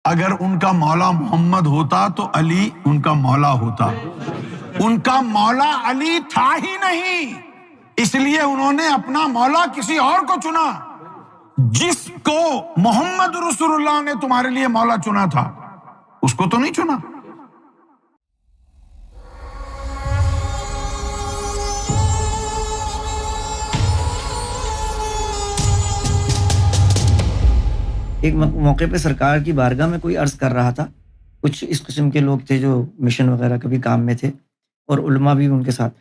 اگر ان کا مولا محمد ہوتا تو علی ان کا مولا ہوتا. ان کا مولا علی تھا ہی نہیں، اس لیے انہوں نے اپنا مولا کسی اور کو چنا. جس کو محمد رسول اللہ نے تمہارے لیے مولا چنا تھا اس کو تو نہیں چنا. ایک موقع پہ سرکار کی بارگاہ میں کوئی عرض کر رہا تھا، کچھ اس قسم کے لوگ تھے جو مشن وغیرہ کا بھی کام میں تھے اور علماء بھی ان کے ساتھ،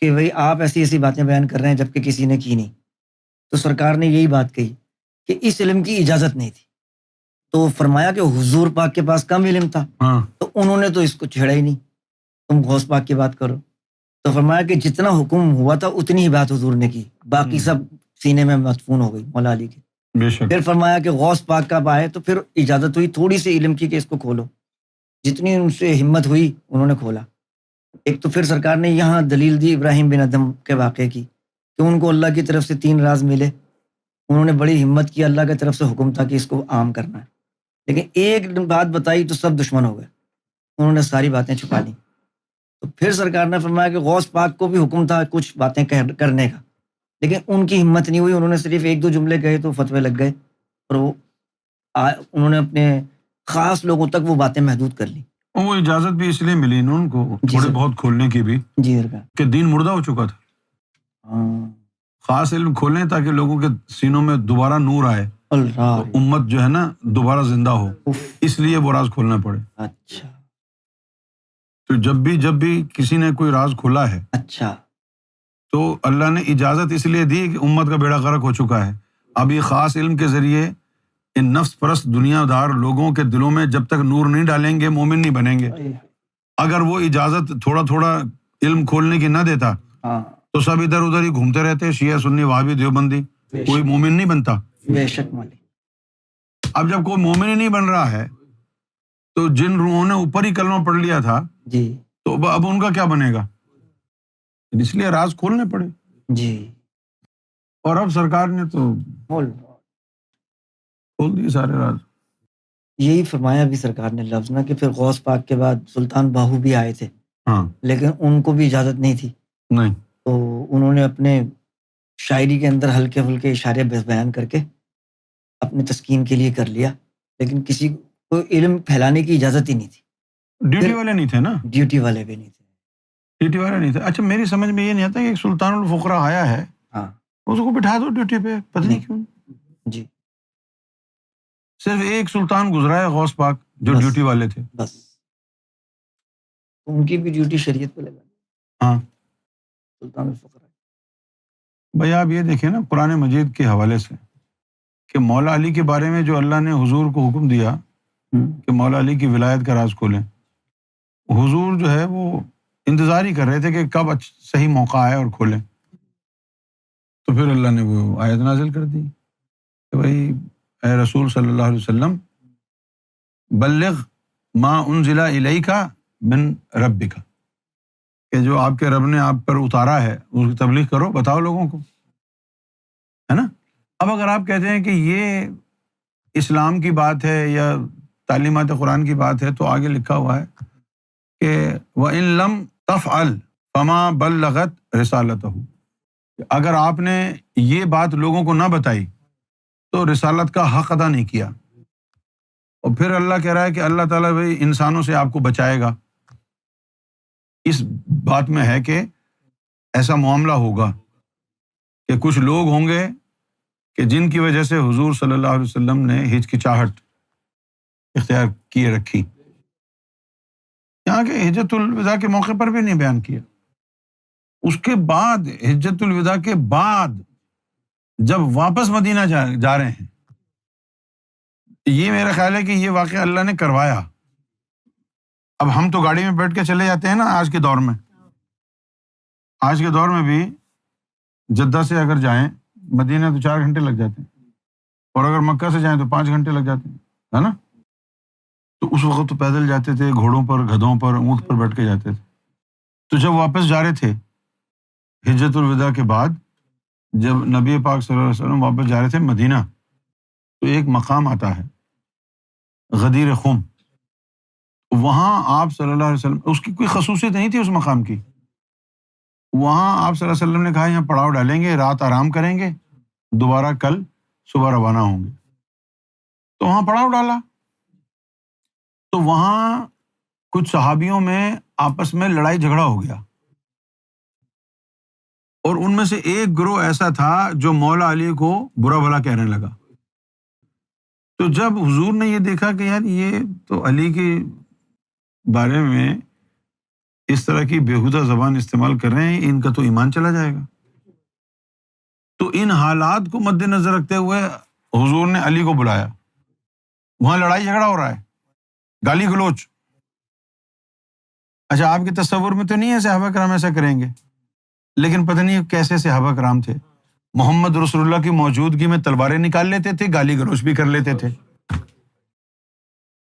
کہ بھئی آپ ایسی ایسی باتیں بیان کر رہے ہیں جبکہ کسی نے کی نہیں. تو سرکار نے یہی بات کہی کہ اس علم کی اجازت نہیں تھی. تو فرمایا کہ حضور پاک کے پاس کم علم تھا، تو انہوں نے تو اس کو چھیڑا ہی نہیں، تم غوث پاک کی بات کرو. تو فرمایا کہ جتنا حکم ہوا تھا اتنی ہی بات حضور نے کی، باقی سب سینے میں مدفون ہو گئی مولا علی کے. پھر فرمایا کہ غوث پاک کا آئے تو پھر اجازت ہوئی تھوڑی سی علم کی کہ اس کو کھولو. جتنی ان سے ہمت ہوئی انہوں نے کھولا. ایک تو پھر سرکار نے یہاں دلیل دی ابراہیم بن ادم کے واقعے کی کہ ان کو اللہ کی طرف سے 3 راز ملے، انہوں نے بڑی ہمت کی، اللہ کی طرف سے حکم تھا کہ اس کو عام کرنا ہے، لیکن ایک بات بتائی تو سب دشمن ہو گئے، انہوں نے ساری باتیں چھپا لی. تو پھر سرکار نے فرمایا کہ غوث پاک کو بھی حکم تھا کچھ باتیں کرنے کا، لیکن ان کی ہمت نہیں ہوئی، انہوں نے صرف 1-2 جملے کہے تو فتوے لگ گئے اور انہوں نے اپنے خاص لوگوں تک وہ باتیں محدود کر لی. وہ اجازت بھی اس لیے ملی نا ان کو تھوڑے بہت کھولنے کی بھی، جی سرکار، کہ دین مردہ ہو چکا تھا. خاص علم کھولنے تاکہ لوگوں کے سینوں میں دوبارہ نور آئے، تو امت جو ہے نا دوبارہ زندہ ہو، اس لیے وہ راز کھولنا پڑے. اچھا، تو جب بھی کسی نے کوئی راز کھولا ہے اچھا، تو اللہ نے اجازت اس لیے دی کہ امت کا بیڑا غرق ہو چکا ہے. اب یہ خاص علم کے ذریعے ان نفس پرست دنیا دار لوگوں کے دلوں میں جب تک نور نہیں ڈالیں گے مومن نہیں بنیں گے. اگر وہ اجازت تھوڑا علم کھولنے کی نہ دیتا تو سب ادھر ادھر ہی گھومتے رہتے، شیعہ سنی وہابی دیوبندی، کوئی مومن نہیں بنتا. بے شک مالک. اب جب کوئی مومن ہی نہیں بن رہا ہے تو جن روحوں نے اوپر ہی کلمہ پڑھ لیا تھا جی تو اب ان کا کیا بنے گا؟ اس لیے راز کھولنے پڑے. جی، اور اب سرکار نے تو کھول دیے سارے راز. یہی فرمایا بھی سرکار نے لفظ نا کہ پھر غوث پاک کے بعد سلطان باہو بھی آئے تھے، لیکن ان کو بھی اجازت نہیں تھی. نہیں، تو انہوں نے اپنے شاعری کے اندر ہلکے پھلکے اشارے بیان کر کے اپنے تسکین کے لیے کر لیا، لیکن کسی کو علم پھیلانے کی اجازت ہی نہیں تھی. ڈیوٹی والے نہیں تھے نا، ڈیوٹی والے بھی نہیں تھے. ڈیوٹی والے نہیں تھے. اچھا، میری سمجھ میں یہ نہیں آتا کہ ایک سلطان الفقراء آیا ہے، اس کو بٹھا دو ڈیوٹی پہ، پتہ نہیں کیوں. جی، صرف ایک سلطان گزرا ہے غوث پاک جو ڈیوٹی والے تھے، بس ان کی بھی ڈیوٹی شریعت پہ لگا. سلطان الفقراء. بھائی آپ یہ دیکھیں نا قرآن مجید کے حوالے سے کہ مولا علی کے بارے میں جو اللہ نے حضور کو حکم دیا کہ مولا علی کی ولایت کا راز کھولیں، حضور جو ہے وہ انتظار ہی کر رہے تھے کہ کب صحیح موقع آئے اور کھولیں. تو پھر اللہ نے وہ آیت نازل کر دی کہ بھائی اے رسول صلی اللہ علیہ وسلم بلغ ما انزل الیک من ربک، کہ جو آپ کے رب نے آپ پر اتارا ہے اس کی تبلیغ کرو، بتاؤ لوگوں کو، ہے نا. اب اگر آپ کہتے ہیں کہ یہ اسلام کی بات ہے یا تعلیمات قرآن کی بات ہے تو آگے لکھا ہوا ہے کہ وَإِن لَمْ تَفْعَلْ فَمَا بَلَّغَتْ رِسَالَتَهُ، اگر آپ نے یہ بات لوگوں کو نہ بتائی تو رسالت کا حق ادا نہیں کیا. اور پھر اللہ کہہ رہا ہے کہ اللہ تعالیٰ بھائی انسانوں سے آپ کو بچائے گا. اس بات میں ہے کہ ایسا معاملہ ہوگا کہ کچھ لوگ ہوں گے کہ جن کی وجہ سے حضور صلی اللہ علیہ وسلم نے ہچکچاہٹ اختیار کیے رکھی. یہاں کے حجت الوداع کے موقع پر بھی نہیں بیان کیا، اس کے بعد حجت الوداع کے بعد جب واپس مدینہ جا رہے ہیں، یہ میرا خیال ہے کہ یہ واقعہ اللہ نے کروایا. اب ہم تو گاڑی میں بیٹھ کے چلے جاتے ہیں نا آج کے دور میں، آج کے دور میں بھی جدہ سے اگر جائیں مدینہ تو 4 گھنٹے لگ جاتے ہیں، اور اگر مکہ سے جائیں تو 5 گھنٹے لگ جاتے ہیں، ہے نا. تو اس وقت تو پیدل جاتے تھے، گھوڑوں پر، گدھوں پر، اونٹ پر بیٹھ کے جاتے تھے. تو جب واپس جا رہے تھے حجت الوداع کے بعد، جب نبی پاک صلی اللہ علیہ وسلم واپس جا رہے تھے مدینہ، تو ایک مقام آتا ہے غدیر خم، وہاں آپ صلی اللہ علیہ وسلم، اس کی کوئی خصوصیت نہیں تھی اس مقام کی، وہاں آپ صلی اللہ علیہ وسلم نے کہا یہاں پڑاؤ ڈالیں گے، رات آرام کریں گے، دوبارہ کل صبح روانہ ہوں گے، تو وہاں پڑاؤ ڈالا۔ تو وہاں کچھ صحابیوں میں آپس میں لڑائی جھگڑا ہو گیا، اور ان میں سے ایک گروہ ایسا تھا جو مولا علی کو برا بھلا کہنے لگا۔ تو جب حضور نے یہ دیکھا کہ یار یہ تو علی کے بارے میں اس طرح کی بیہودہ زبان استعمال کر رہے ہیں، ان کا تو ایمان چلا جائے گا، تو ان حالات کو مد نظر رکھتے ہوئے حضور نے علی کو بلایا۔ وہاں لڑائی جھگڑا ہو رہا ہے، گالی گلوچ۔ اچھا، آپ کے تصور میں تو نہیں ہے صحابہ کرام ایسا کریں گے، لیکن پتہ نہیں کیسے صحابہ کرام تھے، محمد رسول اللہ کی موجودگی میں تلواریں نکال لیتے تھے، گالی گلوچ بھی کر لیتے تھے۔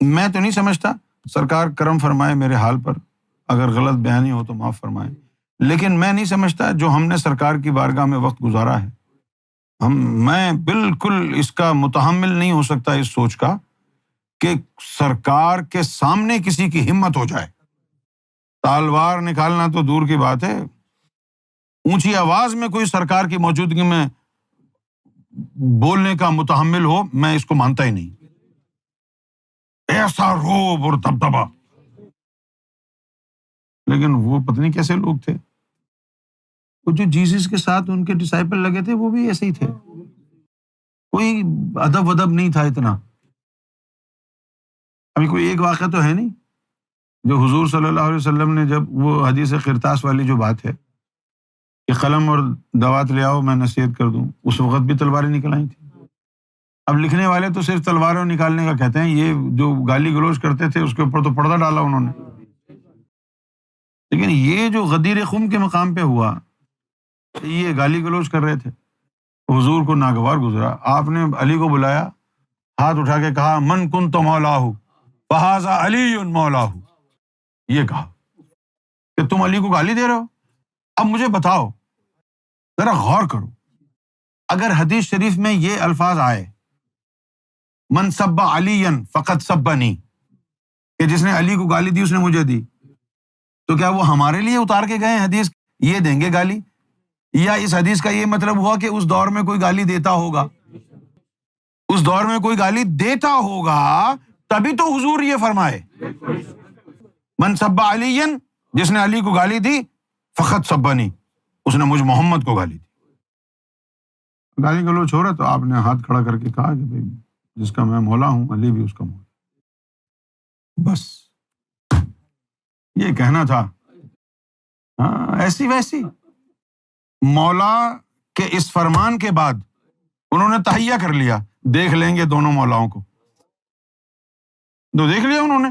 میں تو نہیں سمجھتا، سرکار کرم فرمائے میرے حال پر، اگر غلط بیانی ہو تو معاف فرمائے، لیکن میں نہیں سمجھتا جو ہم نے سرکار کی بارگاہ میں وقت گزارا ہے، میں بالکل اس کا متحمل نہیں ہو سکتا اس سوچ کا کہ سرکار کے سامنے کسی کی ہمت ہو جائے، تلوار نکالنا تو دور کی بات ہے، اونچی آواز میں کوئی سرکار کی موجودگی میں بولنے کا متحمل ہو، میں اس کو مانتا ہی نہیں۔ ایسا روب اور دبدبا، لیکن وہ پتہ نہیں کیسے لوگ تھے، وہ جو جیسس کے ساتھ ان کے ڈسائپل لگے تھے وہ بھی ایسے ہی تھے، کوئی ادب ودب نہیں تھا اتنا۔ ابھی کوئی ایک واقعہ تو ہے نہیں جو حضور صلی اللہ علیہ وسلم نے، جب وہ حدیث قرطاس والی جو بات ہے کہ قلم اور دوات لے آؤ میں نصیحت کر دوں، اس وقت بھی تلواریں نکل آئی تھیں۔ اب لکھنے والے تو صرف تلواروں نکالنے کا کہتے ہیں، یہ جو گالی گلوچ کرتے تھے اس کے اوپر تو پردہ ڈالا انہوں نے، لیکن یہ جو غدیر خم کے مقام پہ ہوا، یہ گالی گلوچ کر رہے تھے، حضور کو ناگوار گزرا، آپ نے علی کو بلایا، ہاتھ اٹھا کے کہا من کنت مولاہ فہذا علی مولاہ، یہ کہا کہ تم علی کو گالی دے رہے ہو۔ اب مجھے بتاؤ، ذرا غور کرو، اگر حدیث شریف میں یہ الفاظ آئے من سب علی فقد سبنی، کہ جس نے علی کو گالی دی اس نے مجھے دی، تو کیا وہ ہمارے لیے اتار کے گئے حدیث یہ دیں گے گالی، یا اس حدیث کا یہ مطلب ہوا کہ اس دور میں کوئی گالی دیتا ہوگا، اس دور میں کوئی گالی دیتا ہوگا تبھی تو حضور یہ فرمائے من سب علی، جس نے علی کو گالی دی فقط سبنی، اس نے مجھ محمد کو گالی دی۔ گالی گلوچ ہو رہا تو آپ نے ہاتھ کھڑا کر کے کہا کہ بھائی جس کا میں مولا ہوں علی بھی اس کا مولا، بس یہ کہنا تھا۔ ہاں، ایسی ویسی مولا کے اس فرمان کے بعد انہوں نے تہیہ کر لیا، دیکھ لیں گے دونوں مولاؤں کو، تو دیکھ لیا انہوں نے۔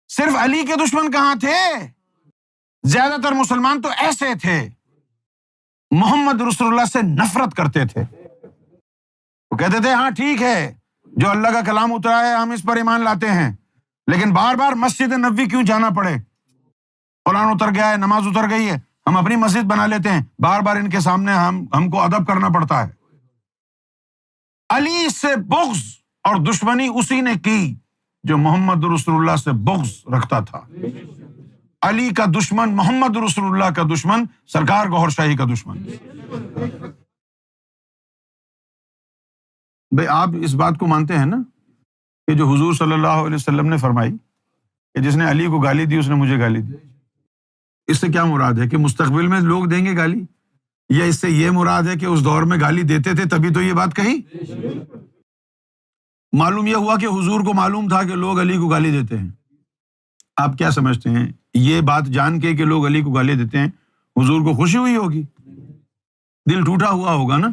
صرف علی کے دشمن کہاں تھے، زیادہ تر مسلمان تو ایسے تھے، محمد رسول اللہ سے نفرت کرتے تھے، وہ کہتے تھے ہاں ٹھیک ہے جو اللہ کا کلام اترا ہے ہم اس پر ایمان لاتے ہیں، لیکن بار بار مسجد نبوی کیوں جانا پڑے، قرآن اتر گیا ہے، نماز اتر گئی ہے، ہم اپنی مسجد بنا لیتے ہیں، بار بار ان کے سامنے ہم کو ادب کرنا پڑتا ہے۔ علی سے بغض اور دشمنی اسی نے کی جو محمد رسول اللہ سے بغض رکھتا تھا۔ علی کا دشمن محمد رسول اللہ کا دشمن، سرکار گوہر شاہی کا دشمن۔ بھئی آپ اس بات کو مانتے ہیں نا کہ جو حضور صلی اللہ علیہ وسلم نے فرمائی کہ جس نے علی کو گالی دی اس نے مجھے گالی دی، اس سے کیا مراد ہے کہ مستقبل میں لوگ دیں گے گالی، یا اس سے یہ مراد ہے کہ اس دور میں گالی دیتے تھے تبھی تو یہ بات کہی؟ معلوم یہ ہوا کہ حضور کو معلوم تھا کہ لوگ علی کو گالی دیتے ہیں۔ آپ کیا سمجھتے ہیں یہ بات جان کے کہ لوگ علی کو گالی دیتے ہیں حضور کو خوشی ہوئی ہوگی؟ دل ٹوٹا ہوا ہوگا نا۔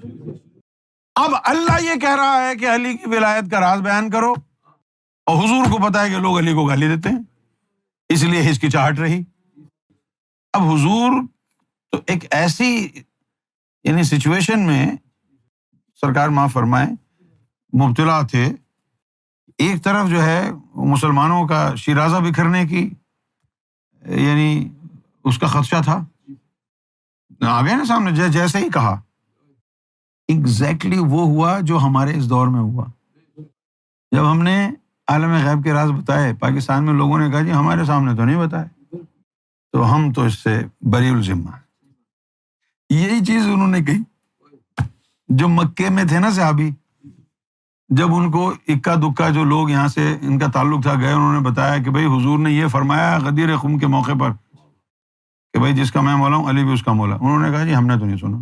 اب اللہ یہ کہہ رہا ہے کہ علی کی ولایت کا راز بیان کرو، اور حضور کو پتا ہے کہ لوگ علی کو گالی دیتے ہیں، اس لیے ہچکچاہٹ رہی۔ اب حضور تو ایک ایسی یعنی سچویشن میں سرکار معاف فرمائے مبتلا تھے، ایک طرف جو ہے مسلمانوں کا شیرازہ بکھرنے کی یعنی اس کا خدشہ تھا، آ گئے نا سامنے، جیسے ہی کہا ایگزیکٹلی وہ ہوا جو ہمارے اس دور میں ہوا، جب ہم نے عالم غیب کے راز بتائے، پاکستان میں لوگوں نے کہا جی ہمارے سامنے تو نہیں بتائے، تو ہم تو اس سے بری الذمہ۔ یہی چیز انہوں نے کہی جو مکے میں تھے نا صحابی، جب ان کو اکا دکا جو لوگ یہاں سے ان کا تعلق تھا گئے، انہوں نے بتایا کہ بھائی حضور نے یہ فرمایا غدیر خم کے موقع پر کہ بھائی جس کا میں مولا ہوں علی بھی اس کا مولا۔ انہوں نے کہا جی ہم نے تو نہیں سنا۔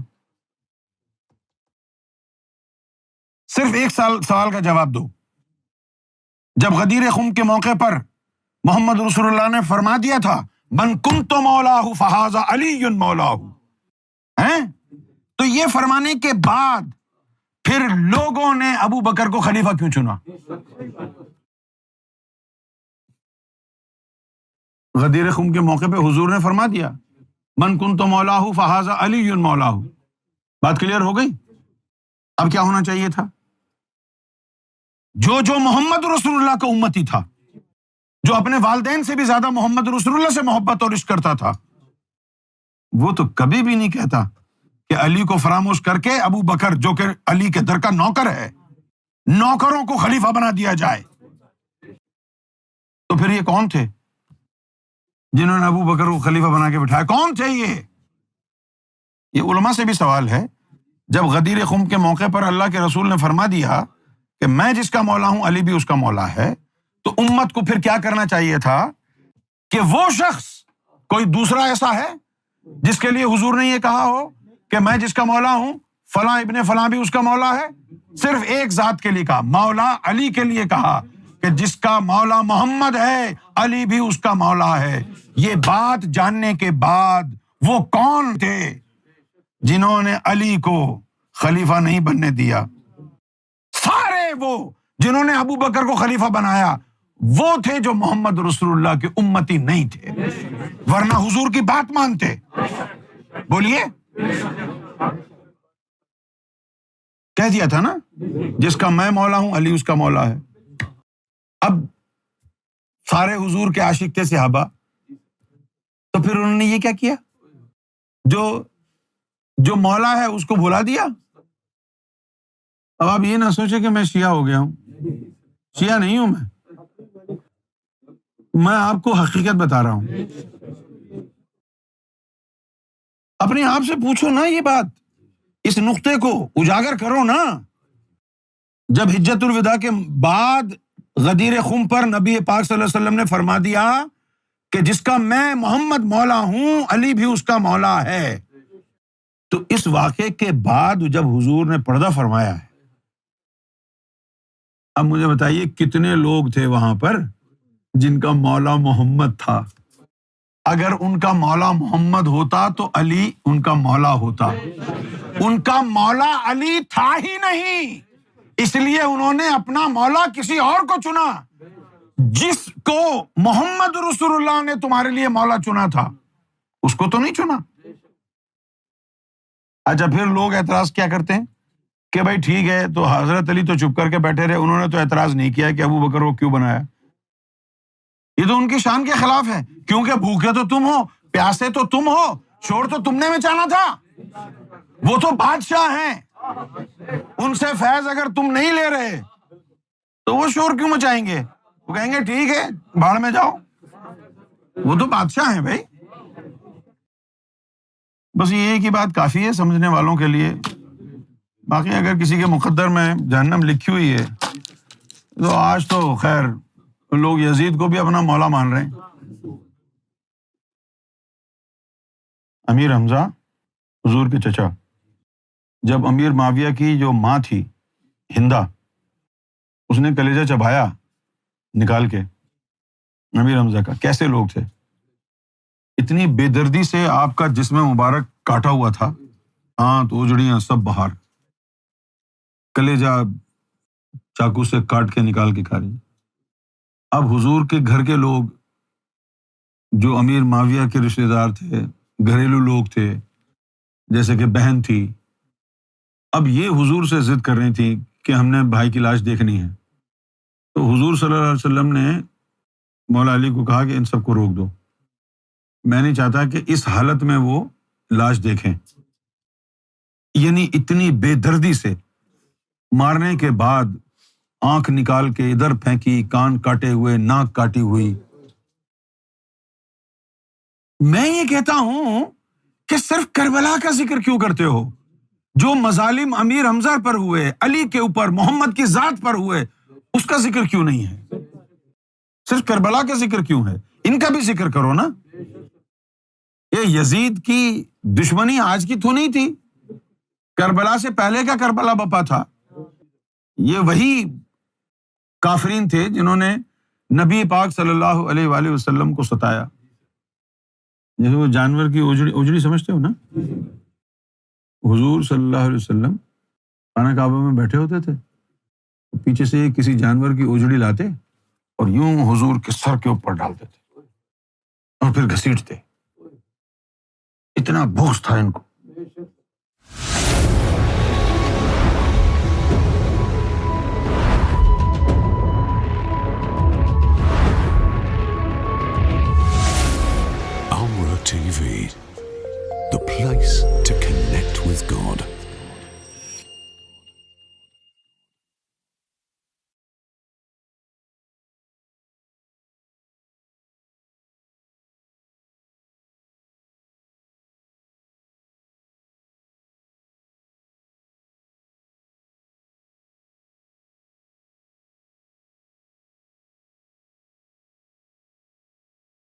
صرف ایک سوال کا جواب دو، جب غدیر خم کے موقع پر محمد رسول اللہ نے فرما دیا تھا من کنت مولاہ فہذا علی مولاہ، تو یہ فرمانے کے بعد پھر لوگوں نے ابو بکر کو خلیفہ کیوں چنا؟ غدیر خم کے موقع پہ حضور نے فرما دیا من کنت مولاہ فہذا علی مولاہ، بات کلیئر ہو گئی؟ اب کیا ہونا چاہیے تھا؟ جو محمد رسول اللہ کا امتی تھا، جو اپنے والدین سے بھی زیادہ محمد رسول اللہ سے محبت اور عشق کرتا تھا، وہ تو کبھی بھی نہیں کہتا کہ علی کو فراموش کر کے ابو بکر جو کہ علی کے در کا نوکر ہے، نوکروں کو خلیفہ بنا دیا جائے۔ تو پھر یہ کون تھے جنہوں نے ابو بکر کو خلیفہ بنا کے بٹھایا؟ کون تھے یہ علماء سے بھی سوال ہے۔ جب غدیر خم کے موقع پر اللہ کے رسول نے فرما دیا کہ میں جس کا مولا ہوں علی بھی اس کا مولا ہے، تو امت کو پھر کیا کرنا چاہیے تھا کہ وہ شخص کوئی دوسرا ایسا ہے جس کے لیے حضور نے یہ کہا ہو کہ میں جس کا مولا ہوں فلاں ابن فلاں بھی اس کا مولا ہے؟ صرف ایک ذات کے لیے کہا، مولا علی کے لیے کہا کہ جس کا مولا محمد ہے علی بھی اس کا مولا ہے۔ یہ بات جاننے کے بعد وہ کون تھے جنہوں نے علی کو خلیفہ نہیں بننے دیا؟ سارے وہ جنہوں نے ابو بکر کو خلیفہ بنایا وہ تھے جو محمد رسول اللہ کے امتی نہیں تھے، ورنہ حضور کی بات مانتے۔ بولیے، کہہ دیا تھا نا جس کا میں مولا ہوں علی اس کا مولا ہے۔ اب سارے حضور کے عاشق تھے صحابہ، تو پھر انہوں نے یہ کیا کیا؟ جو مولا ہے اس کو بھلا دیا۔ اب آپ یہ نہ سوچے کہ میں شیعہ ہو گیا ہوں، شیعہ نہیں ہوں میں آپ کو حقیقت بتا رہا ہوں۔ اپنے آپ سے پوچھو نا یہ بات، اس نقطے کو اجاگر کرو نا۔ جب حجت الوداع کے بعد غدیر خم پر نبی پاک صلی اللہ علیہ وسلم نے فرما دیا کہ جس کا میں محمد مولا ہوں علی بھی اس کا مولا ہے، تو اس واقعے کے بعد جب حضور نے پردہ فرمایا ہے، اب مجھے بتائیے کتنے لوگ تھے وہاں پر جن کا مولا محمد تھا؟ اگر ان کا مولا محمد ہوتا تو علی ان کا مولا ہوتا۔ ان کا مولا علی تھا ہی نہیں، اس لیے انہوں نے اپنا مولا کسی اور کو چنا۔ جس کو محمد رسول اللہ نے تمہارے لیے مولا چنا تھا اس کو تو نہیں چنا۔ اچھا، پھر لوگ اعتراض کیا کرتے ہیں کہ بھائی ٹھیک ہے، تو حضرت علی تو چپ کر کے بیٹھے رہے، انہوں نے تو اعتراض نہیں کیا کہ ابو بکر کو کیوں بنایا۔ یہ تو ان کی شان کے خلاف ہے، کیونکہ بھوکے تو تم ہو، پیاسے تو تم ہو، شور تو تم نے مچانا تھا۔ وہ تو بادشاہ ہیں، ان سے فیض اگر تم نہیں لے رہے تو وہ شور کیوں مچائیں گے؟ وہ کہیں گے ٹھیک ہے بھاڑ میں جاؤ، وہ تو بادشاہ ہیں بھائی۔ بس یہ ایک ہی بات کافی ہے سمجھنے والوں کے لیے۔ باقی اگر کسی کے مقدر میں جہنم لکھی ہوئی ہے تو آج تو خیر لوگ یزید کو بھی اپنا مولا مان رہے ہیں۔ امیر حمزہ حضور کے چچا، جب امیر معاویہ کی جو ماں تھی ہندا، اس نے کلیجہ چبایا نکال کے امیر حمزہ کا، کیسے لوگ تھے، اتنی بے دردی سے آپ کا جسم مبارک کاٹا ہوا تھا، ہاتھ اوجڑیاں سب باہر، کلیجہ چاقو سے کاٹ کے نکال کے کھا رہی۔ اب حضور کے گھر کے لوگ جو امیر معاویہ کے رشتے دار تھے، گھریلو لوگ تھے، جیسے کہ بہن تھی، اب یہ حضور سے ضد کر رہی تھی کہ ہم نے بھائی کی لاش دیکھنی ہے۔ تو حضور صلی اللہ علیہ وسلم نے مولا علی کو کہا کہ ان سب کو روک دو، میں نہیں چاہتا کہ اس حالت میں وہ لاش دیکھیں۔ یعنی اتنی بے دردی سے مارنے کے بعد آنکھ نکال کے ادھر پھینکی، کان کاٹے ہوئے، ناک کاٹی ہوئی۔ میں یہ کہتا ہوں کہ صرف کربلا کا ذکر کیوں کرتے ہو؟ جو مظالم امیر حمزہ پر ہوئے، علی کے اوپر، محمد کی ذات پر ہوئے، اس کا ذکر کیوں نہیں ہے؟ صرف کربلا کا ذکر کیوں ہے؟ ان کا بھی ذکر کرو نا۔ یہ یزید کی دشمنی آج کی تو نہیں تھی، کربلا سے پہلے کا کربلا بپا تھا۔ یہ وہی کافرین تھے جنہوں نے نبی پاک صلی اللہ علیہ وآلہ وسلم کو ستایا۔ جیسے وہ جانور کی اجڑی سمجھتے ہو نا، حضور صلی اللہ علیہ وسلم خانہ کعبہ میں بیٹھے ہوتے تھے، پیچھے سے کسی جانور کی اجڑی لاتے اور یوں حضور کے سر کے اوپر ڈالتے تھے اور پھر گھسیٹتے۔ اتنا بغض تھا ان کو۔ Amra TV, the place to connect with God.